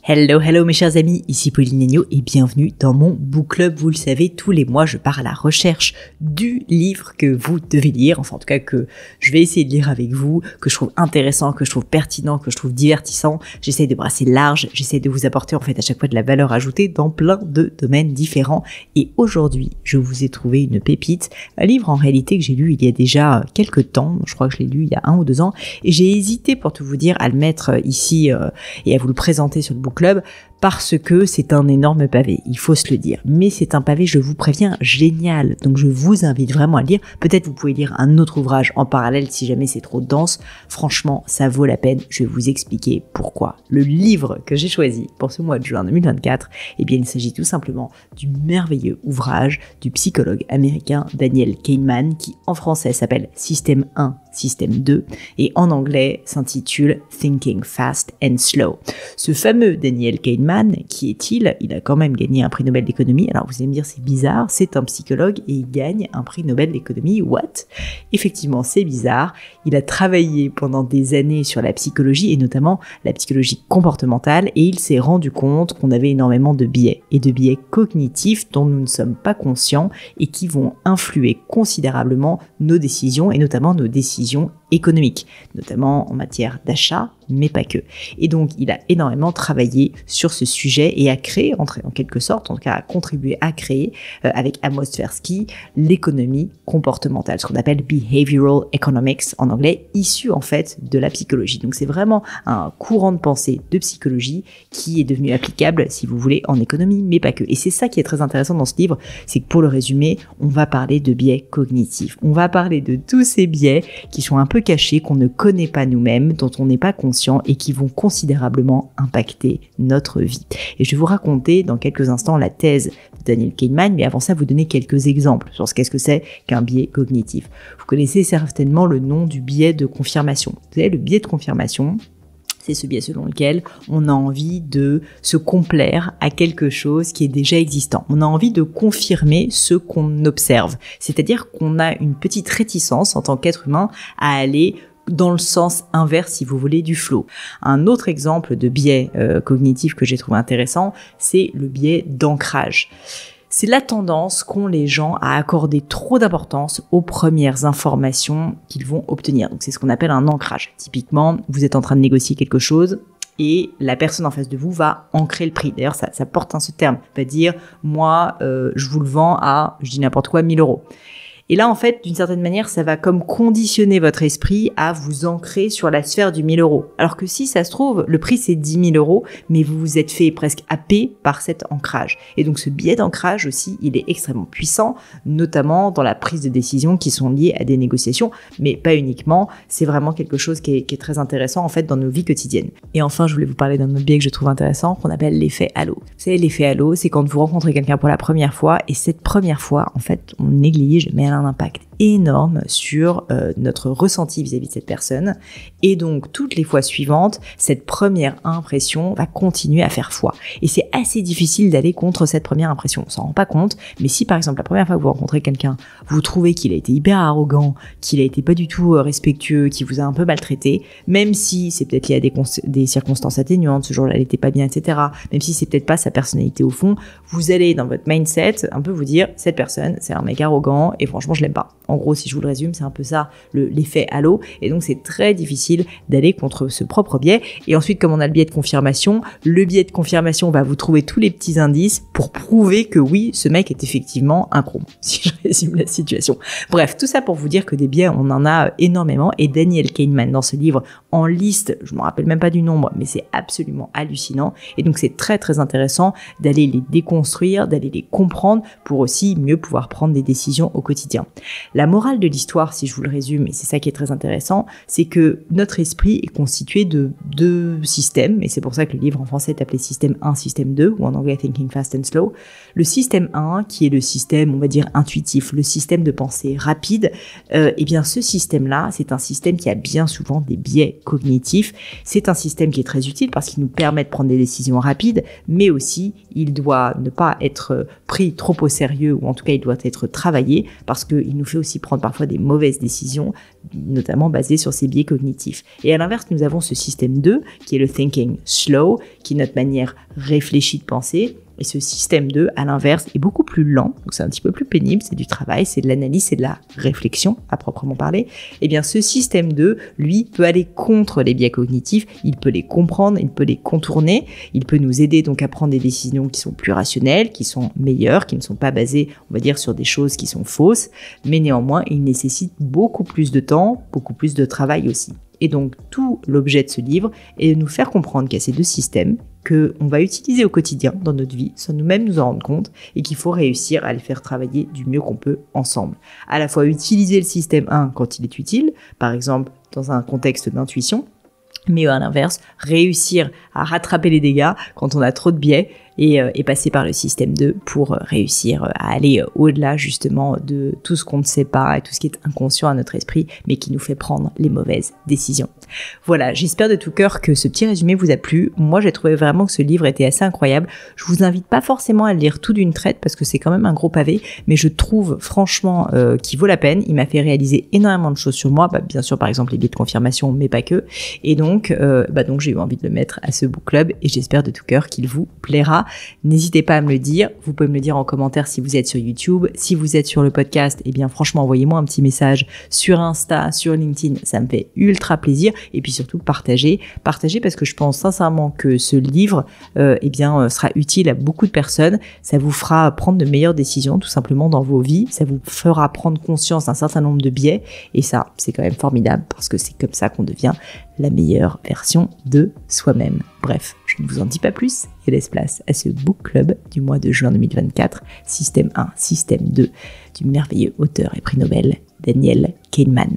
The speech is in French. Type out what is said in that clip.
Hello mes chers amis, ici Pauline Agneau et bienvenue dans mon book club. Vous le savez, tous les mois je pars à la recherche du livre que vous devez lire, enfin en tout cas que je vais essayer de lire avec vous, que je trouve intéressant, que je trouve pertinent, que je trouve divertissant. J'essaie de brasser large, j'essaie de vous apporter en fait à chaque fois de la valeur ajoutée dans plein de domaines différents. Et aujourd'hui, je vous ai trouvé une pépite, un livre en réalité que j'ai lu il y a déjà quelques temps, je crois que je l'ai lu il y a 1 ou 2 ans, et j'ai hésité pour tout vous dire à le mettre ici et à vous le présenter sur le book club parce que c'est un énorme pavé, il faut se le dire. Mais c'est un pavé, je vous préviens, génial. Donc je vous invite vraiment à le lire. Peut-être vous pouvez lire un autre ouvrage en parallèle si jamais c'est trop dense. Franchement, ça vaut la peine. Je vais vous expliquer pourquoi. Le livre que j'ai choisi pour ce mois de juin 2024, eh bien il s'agit tout simplement du merveilleux ouvrage du psychologue américain Daniel Kahneman qui en français s'appelle Système 1, Système 2 et en anglais s'intitule Thinking Fast and Slow. Ce fameux Daniel Kahneman, qui est-il ? Il a quand même gagné un prix Nobel d'économie. Alors vous allez me dire c'est bizarre, c'est un psychologue et il gagne un prix Nobel d'économie. What ? Effectivement, c'est bizarre. Il a travaillé pendant des années sur la psychologie et notamment la psychologie comportementale et il s'est rendu compte qu'on avait énormément de biais et de biais cognitifs dont nous ne sommes pas conscients et qui vont influer considérablement nos décisions et notamment nos décisions économiques, notamment en matière d'achat, mais pas que. Et donc, il a énormément travaillé sur ce sujet et a créé, en quelque sorte, en tout cas a contribué à créer, avec Amos Tversky, l'économie comportementale, ce qu'on appelle behavioral economics en anglais, issu en fait de la psychologie. Donc, c'est vraiment un courant de pensée de psychologie qui est devenu applicable, si vous voulez, en économie, mais pas que. Et c'est ça qui est très intéressant dans ce livre, c'est que pour le résumer, on va parler de biais cognitifs. On va parler de tous ces biais qui sont un peu cachés, qu'on ne connaît pas nous-mêmes, dont on n'est pas conscient et qui vont considérablement impacter notre vie. Et je vais vous raconter dans quelques instants la thèse de Daniel Kahneman, mais avant ça, vous donner quelques exemples sur ce qu'est-ce que c'est qu'un biais cognitif. Vous connaissez certainement le nom du biais de confirmation. Vous savez, le biais de confirmation, c'est ce biais selon lequel on a envie de se complaire à quelque chose qui est déjà existant. On a envie de confirmer ce qu'on observe. C'est-à-dire qu'on a une petite réticence en tant qu'être humain à aller dans le sens inverse, si vous voulez, du flow. Un autre exemple de biais cognitif que j'ai trouvé intéressant, c'est le biais d'ancrage. C'est la tendance qu'ont les gens à accorder trop d'importance aux premières informations qu'ils vont obtenir. Donc c'est ce qu'on appelle un ancrage. Typiquement, vous êtes en train de négocier quelque chose et la personne en face de vous va ancrer le prix. D'ailleurs, ça porte ce terme. Va dire, moi, je vous le vends à, je dis n'importe quoi, 1 000 €. Et là, en fait, d'une certaine manière, ça va comme conditionner votre esprit à vous ancrer sur la sphère du 1 000 €. Alors que si ça se trouve, le prix c'est 10 000 €, mais vous vous êtes fait presque happer par cet ancrage. Et donc ce biais d'ancrage aussi, il est extrêmement puissant, notamment dans la prise de décision qui sont liées à des négociations, mais pas uniquement. C'est vraiment quelque chose qui est très intéressant en fait dans nos vies quotidiennes. Et enfin, je voulais vous parler d'un autre biais que je trouve intéressant, qu'on appelle l'effet halo. Vous savez, l'effet halo, c'est quand vous rencontrez quelqu'un pour la première fois, et cette première fois, en fait, on néglige, mais elle a un impact énorme sur notre ressenti vis-à-vis de cette personne. Et donc, toutes les fois suivantes, cette première impression va continuer à faire foi. Et c'est assez difficile d'aller contre cette première impression. On s'en rend pas compte, mais si par exemple, la première fois que vous rencontrez quelqu'un, vous trouvez qu'il a été hyper arrogant, qu'il a été pas du tout respectueux, qu'il vous a un peu maltraité, même si c'est peut-être lié à des circonstances atténuantes, ce jour-là, elle était pas bien, etc., même si c'est peut-être pas sa personnalité au fond, vous allez dans votre mindset un peu vous dire, cette personne, c'est un mec arrogant et franchement, je l'aime pas. En gros, si je vous le résume, c'est un peu ça, l'effet halo. Et donc, c'est très difficile d'aller contre ce propre biais. Et ensuite, comme on a le biais de confirmation, le biais de confirmation va vous trouver tous les petits indices pour prouver que oui, ce mec est effectivement un con, si je résume la situation. Bref, tout ça pour vous dire que des biais, on en a énormément. Et Daniel Kahneman, dans ce livre, en liste, je me rappelle même pas du nombre, mais c'est absolument hallucinant. Et donc, c'est très, très intéressant d'aller les déconstruire, d'aller les comprendre pour aussi mieux pouvoir prendre des décisions au quotidien. La morale de l'histoire, si je vous le résume, et c'est ça qui est très intéressant, c'est que notre esprit est constitué de 2 systèmes, et c'est pour ça que le livre en français est appelé Système 1, Système 2, ou en anglais Thinking Fast and Slow. Le système 1, qui est le système, on va dire, intuitif, le système de pensée rapide, eh bien ce système-là, c'est un système qui a bien souvent des biais cognitifs. C'est un système qui est très utile parce qu'il nous permet de prendre des décisions rapides, mais aussi il doit ne pas être pris trop au sérieux, ou en tout cas il doit être travaillé, parce parce qu'il nous fait aussi prendre parfois des mauvaises décisions, notamment basées sur ces biais cognitifs. Et à l'inverse, nous avons ce système 2, qui est le thinking slow, qui est notre manière réfléchie de penser. Et ce système 2, à l'inverse, est beaucoup plus lent, donc c'est un petit peu plus pénible, c'est du travail, c'est de l'analyse, c'est de la réflexion, à proprement parler. Eh bien, ce système 2, lui, peut aller contre les biais cognitifs, il peut les comprendre, il peut les contourner, il peut nous aider donc à prendre des décisions qui sont plus rationnelles, qui sont meilleures, qui ne sont pas basées, on va dire, sur des choses qui sont fausses, mais néanmoins, il nécessite beaucoup plus de temps, beaucoup plus de travail aussi. Et donc, tout l'objet de ce livre est de nous faire comprendre qu'il y a ces deux systèmes qu'on va utiliser au quotidien dans notre vie, sans nous-mêmes nous en rendre compte, et qu'il faut réussir à les faire travailler du mieux qu'on peut ensemble. À la fois utiliser le système 1 quand il est utile, par exemple dans un contexte d'intuition, mais à l'inverse, réussir à rattraper les dégâts quand on a trop de biais et passer par le système 2 pour réussir à aller au-delà justement de tout ce qu'on ne sait pas et tout ce qui est inconscient à notre esprit, mais qui nous fait prendre les mauvaises décisions. Voilà, j'espère de tout cœur que ce petit résumé vous a plu. Moi, j'ai trouvé vraiment que ce livre était assez incroyable. Je vous invite pas forcément à le lire tout d'une traite parce que c'est quand même un gros pavé, mais je trouve franchement qu'il vaut la peine. Il m'a fait réaliser énormément de choses sur moi, bien sûr par exemple les biais de confirmation, mais pas que. Et donc j'ai eu envie de le mettre à ce book club et j'espère de tout cœur qu'il vous plaira. N'hésitez pas à me le dire, vous pouvez me le dire en commentaire si vous êtes sur YouTube, si vous êtes sur le podcast, eh bien franchement envoyez-moi un petit message sur Insta, sur LinkedIn, ça me fait ultra plaisir, et puis surtout partagez parce que je pense sincèrement que ce livre sera utile à beaucoup de personnes, ça vous fera prendre de meilleures décisions tout simplement dans vos vies, ça vous fera prendre conscience d'un certain nombre de biais, et ça c'est quand même formidable parce que c'est comme ça qu'on devient la meilleure version de soi-même. Bref, je ne vous en dis pas plus et laisse place à ce book club du mois de juin 2024, système 1, système 2, du merveilleux auteur et prix Nobel Daniel Kahneman.